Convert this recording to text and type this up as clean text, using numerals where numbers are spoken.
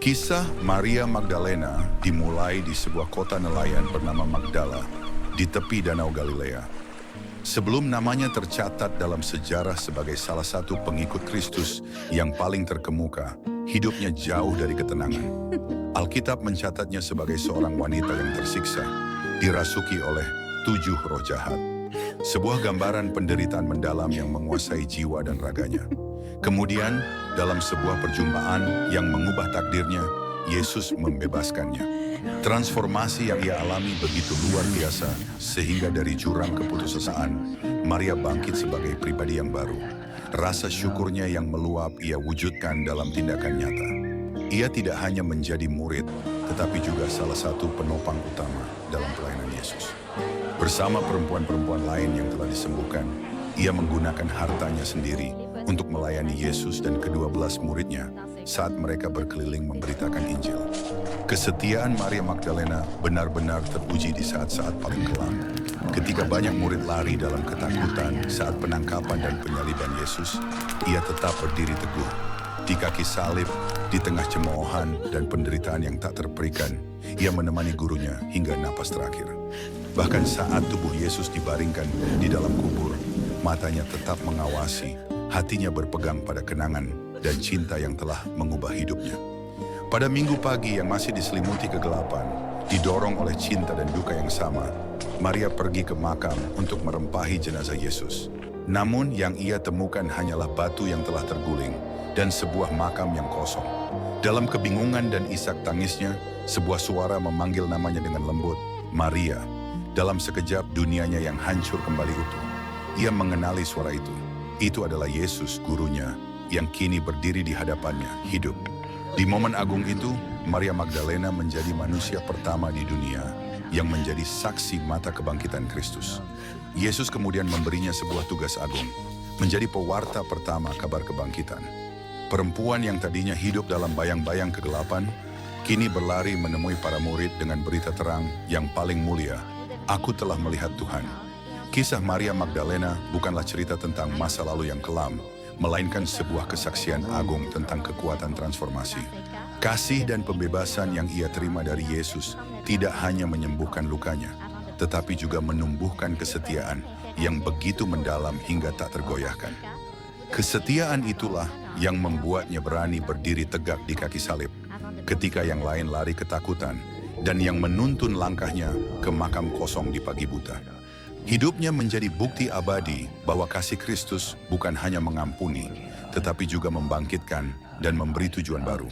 Kisah Maria Magdalena dimulai di sebuah kota nelayan bernama Magdala di tepi Danau Galilea. Sebelum namanya tercatat dalam sejarah sebagai salah satu pengikut Kristus yang paling terkemuka, hidupnya jauh dari ketenangan. Alkitab mencatatnya sebagai seorang wanita yang tersiksa, dirasuki oleh 7 roh jahat. Sebuah gambaran penderitaan mendalam yang menguasai jiwa dan raganya. Kemudian, dalam sebuah perjumpaan yang mengubah takdirnya, Yesus membebaskannya. Transformasi yang ia alami begitu luar biasa, sehingga dari jurang keputusasaan, Maria bangkit sebagai pribadi yang baru. Rasa syukurnya yang meluap ia wujudkan dalam tindakan nyata. Ia tidak hanya menjadi murid, tetapi juga salah satu penopang utama dalam pelayanan Yesus. Bersama perempuan-perempuan lain yang telah disembuhkan, ia menggunakan hartanya sendiri untuk melayani Yesus dan ke-12 muridnya saat mereka berkeliling memberitakan Injil. Kesetiaan Maria Magdalena benar-benar teruji di saat-saat paling kelam. Ketika banyak murid lari dalam ketakutan saat penangkapan dan penyaliban Yesus, ia tetap berdiri teguh. Di kaki salib, di tengah cemoohan dan penderitaan yang tak terperikan, ia menemani gurunya hingga napas terakhir. Bahkan saat tubuh Yesus dibaringkan di dalam kubur, matanya tetap mengawasi, hatinya berpegang pada kenangan dan cinta yang telah mengubah hidupnya. Pada minggu pagi yang masih diselimuti kegelapan, didorong oleh cinta dan duka yang sama, Maria pergi ke makam untuk merempahi jenazah Yesus. Namun yang ia temukan hanyalah batu yang telah terguling dan sebuah makam yang kosong. Dalam kebingungan dan isak tangisnya, sebuah suara memanggil namanya dengan lembut, Maria. Dalam sekejap dunianya yang hancur kembali utuh. Ia mengenali suara itu. Itu adalah Yesus, gurunya, yang kini berdiri di hadapannya, hidup. Di momen agung itu, Maria Magdalena menjadi manusia pertama di dunia yang menjadi saksi mata kebangkitan Kristus. Yesus kemudian memberinya sebuah tugas agung, menjadi pewarta pertama kabar kebangkitan. Perempuan yang tadinya hidup dalam bayang-bayang kegelapan, kini berlari menemui para murid dengan berita terang yang paling mulia, "Aku telah melihat Tuhan." Kisah Maria Magdalena bukanlah cerita tentang masa lalu yang kelam, melainkan sebuah kesaksian agung tentang kekuatan transformasi. Kasih dan pembebasan yang ia terima dari Yesus tidak hanya menyembuhkan lukanya, tetapi juga menumbuhkan kesetiaan yang begitu mendalam hingga tak tergoyahkan. Kesetiaan itulah yang membuatnya berani berdiri tegak di kaki salib, ketika yang lain lari ketakutan, dan yang menuntun langkahnya ke makam kosong di pagi buta. Hidupnya menjadi bukti abadi bahwa kasih Kristus bukan hanya mengampuni, tetapi juga membangkitkan dan memberi tujuan baru.